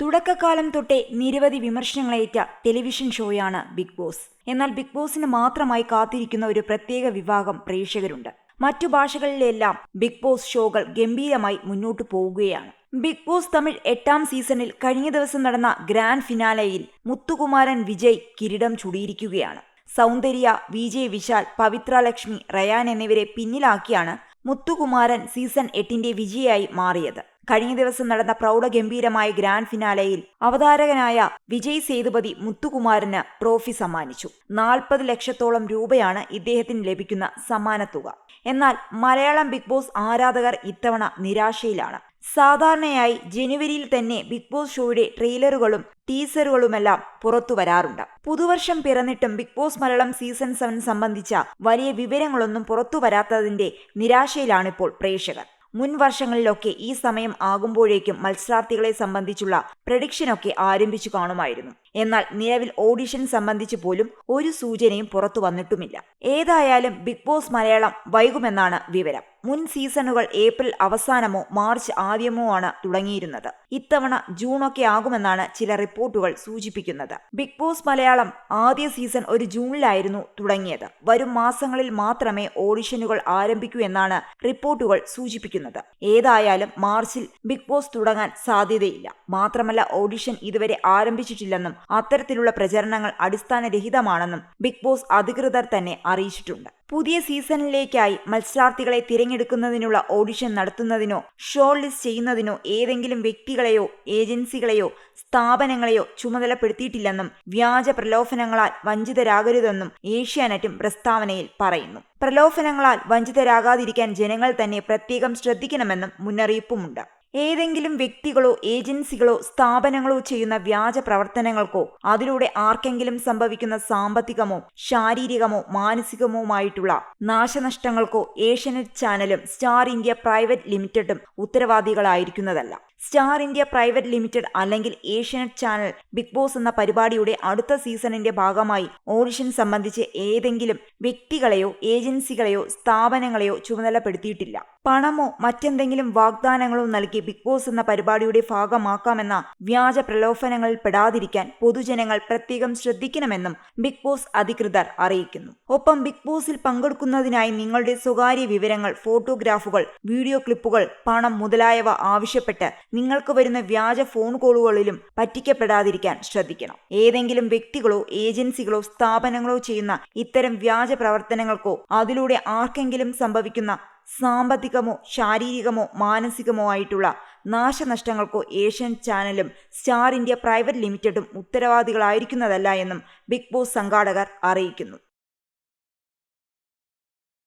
തുടക്കകാലം തൊട്ടേ നിരവധി വിമർശനങ്ങളേറ്റ television ഷോയാണ് big boss. എന്നാൽ ബിഗ് ബോസിന് മാത്രമായി കാത്തിരിക്കുന്ന ഒരു പ്രത്യേക വിഭാഗം പ്രേക്ഷകരുണ്ട്. മറ്റു ഭാഷകളിലെല്ലാം ബിഗ് ബോസ് ഷോകൾ ഗംഭീരമായി മുന്നോട്ടു പോവുകയാണ്. ബിഗ് ബോസ് തമിഴ് 8ാം സീസണിൽ കഴിഞ്ഞ ദിവസം നടന്ന ഗ്രാൻഡ് ഫിനാലെയിൽ മുത്തുകുമാരൻ വിജയ് കിരീടം ചൂടിയിരിക്കുകയാണ്. സൗന്ദര്യ, വിജയ് വിശാൽ, പവിത്ര ലക്ഷ്മി, റയാൻ എന്നിവരെ പിന്നിലാക്കിയാണ് മുത്തുകുമാരൻ സീസൺ 8ന്റെ വിജയിയായി മാറിയത്. കഴിഞ്ഞ ദിവസം നടന്ന പ്രൗഢഗംഭീരമായ ഗ്രാൻഡ് ഫിനാലെയിൽ അവതാരകനായ വിജയ് സേതുപതി മുത്തുകുമാരന് ട്രോഫി സമ്മാനിച്ചു. 40 ലക്ഷത്തോളം രൂപയാണ് ഇദ്ദേഹത്തിന് ലഭിക്കുന്ന സമ്മാനത്തുക. എന്നാൽ മലയാളം ബിഗ് ബോസ് ആരാധകർ ഇത്തവണ നിരാശയിലാണ്. സാധാരണയായി ജനുവരിയിൽ തന്നെ ബിഗ് ബോസ് ഷോയുടെ ട്രെയിലറുകളും ടീസറുകളുമെല്ലാം പുറത്തു വരാറുണ്ട്. പുതുവർഷം പിറന്നിട്ടും ബിഗ് ബോസ് മലയാളം സീസൺ 7 സംബന്ധിച്ച വലിയ വിവരങ്ങളൊന്നും പുറത്തു വരാത്തതിന്റെ നിരാശയിലാണിപ്പോൾ പ്രേക്ഷകർ. മുൻ വർഷങ്ങളിലൊക്കെ ഈ സമയം ആകുമ്പോഴേക്കും മത്സരാർത്ഥികളെ സംബന്ധിച്ചുള്ള പ്രഡിക്ഷനൊക്കെ ആരംഭിച്ചു കാണുമായിരുന്നു. എന്നാൽ നിലവിൽ ഓഡിഷൻ സംബന്ധിച്ച് പോലും ഒരു സൂചനയും പുറത്തു വന്നിട്ടുമില്ല. ഏതായാലും ബിഗ് ബോസ് മലയാളം വൈകുമെന്നാണ് വിവരം. മുൻ സീസണുകൾ ഏപ്രിൽ അവസാനമോ മാർച്ച് ആദ്യമോ ആണ് തുടങ്ങിയിരുന്നത്. ഇത്തവണ ജൂണൊക്കെ ആകുമെന്നാണ് ചില റിപ്പോർട്ടുകൾ സൂചിപ്പിക്കുന്നത്. ബിഗ് ബോസ് മലയാളം ആദ്യ സീസൺ ഒരു ജൂണിലായിരുന്നു തുടങ്ങിയത്. വരും മാസങ്ങളിൽ മാത്രമേ ഓഡിഷനുകൾ ആരംഭിക്കൂ എന്നാണ് റിപ്പോർട്ടുകൾ സൂചിപ്പിക്കുന്നത്. ഏതായാലും മാർച്ചിൽ ബിഗ് ബോസ് തുടങ്ങാൻ സാധ്യതയില്ല. മാത്രമല്ല ഓഡിഷൻ ഇതുവരെ ആരംഭിച്ചിട്ടില്ലെന്നും അത്തരത്തിലുള്ള പ്രചരണങ്ങൾ അടിസ്ഥാനരഹിതമാണെന്നും ബിഗ് ബോസ് അധികൃതർ തന്നെ അറിയിച്ചിട്ടുണ്ട്. പുതിയ സീസണിലേക്കായി മത്സരാർത്ഥികളെ തിരഞ്ഞെടുക്കുന്നതിനുള്ള ഓഡിഷൻ നടത്തുന്നതിനോ ഷോർട്ട് ലിസ്റ്റ് ചെയ്യുന്നതിനോ ഏതെങ്കിലും വ്യക്തികളെയോ ഏജൻസികളെയോ സ്ഥാപനങ്ങളെയോ ചുമതലപ്പെടുത്തിയിട്ടില്ലെന്നും വ്യാജ പ്രലോഭനങ്ങളാൽ വഞ്ചിതരാകരുതെന്നും ഏഷ്യാനെറ്റും പ്രസ്താവനയിൽ പറയുന്നു. പ്രലോഭനങ്ങളാൽ വഞ്ചിതരാകാതിരിക്കാൻ ജനങ്ങൾ തന്നെ പ്രത്യേകം ശ്രദ്ധിക്കണമെന്നും മുന്നറിയിപ്പുമുണ്ട്. ഏതെങ്കിലും വ്യക്തികളോ ഏജൻസികളോ സ്ഥാപനങ്ങളോ ചെയ്യുന്ന വ്യാജ പ്രവർത്തനങ്ങൾക്കോ അതിലൂടെ ആർക്കെങ്കിലും സംഭവിക്കുന്ന സാമ്പത്തികമോ ശാരീരികമോ മാനസികമോമായിട്ടുള്ള നാശനഷ്ടങ്ങൾക്കോ ഏഷ്യാനെറ്റ് ചാനലും സ്റ്റാർ ഇന്ത്യ പ്രൈവറ്റ് ലിമിറ്റഡും ഉത്തരവാദികളായിരിക്കുന്നതല്ല. സ്റ്റാർ ഇന്ത്യ പ്രൈവറ്റ് ലിമിറ്റഡ് അല്ലെങ്കിൽ ഏഷ്യാനെറ്റ് ചാനൽ ബിഗ് ബോസ് എന്ന പരിപാടിയുടെ അടുത്ത സീസണിന്റെ ഭാഗമായി ഓഡിഷൻ സംബന്ധിച്ച് ഏതെങ്കിലും വ്യക്തികളെയോ ഏജൻസികളെയോ സ്ഥാപനങ്ങളെയോ ചുമതലപ്പെടുത്തിയിട്ടില്ല. പണമോ മറ്റെന്തെങ്കിലും വാഗ്ദാനങ്ങളോ നൽകി ബിഗ് ബോസ് എന്ന പരിപാടിയുടെ ഭാഗമാക്കാമെന്ന വ്യാജ പ്രലോഭനങ്ങളിൽ പെടാതിരിക്കാൻ പൊതുജനങ്ങൾ പ്രത്യേകം ശ്രദ്ധിക്കണമെന്നും ബിഗ് ബോസ് അധികൃതർ അറിയിക്കുന്നു. ഒപ്പം ബിഗ് ബോസിൽ പങ്കെടുക്കുന്നതിനായി നിങ്ങളുടെ സ്വകാര്യ വിവരങ്ങൾ, ഫോട്ടോഗ്രാഫുകൾ, വീഡിയോ ക്ലിപ്പുകൾ, പണം മുതലായവ ആവശ്യപ്പെട്ട് നിങ്ങൾക്ക് വരുന്ന വ്യാജ ഫോൺ കോളുകളിലും പറ്റിക്കപ്പെടാതിരിക്കാൻ ശ്രദ്ധിക്കണം. ഏതെങ്കിലും വ്യക്തികളോ ഏജൻസികളോ സ്ഥാപനങ്ങളോ ചെയ്യുന്ന ഇത്തരം വ്യാജ പ്രവർത്തനങ്ങൾക്കോ അതിലൂടെ ആർക്കെങ്കിലും സംഭവിക്കുന്ന സാമ്പത്തികമോ ശാരീരികമോ മാനസികമോ ആയിട്ടുള്ള നാശനഷ്ടങ്ങൾക്കോ ഏഷ്യാനെറ്റ് ചാനലും സ്റ്റാർ ഇന്ത്യ പ്രൈവറ്റ് ലിമിറ്റഡും ഉത്തരവാദികളായിരിക്കുന്നതല്ല എന്നും ബിഗ് ബോസ് സംഘാടകർ അറിയിക്കുന്നു.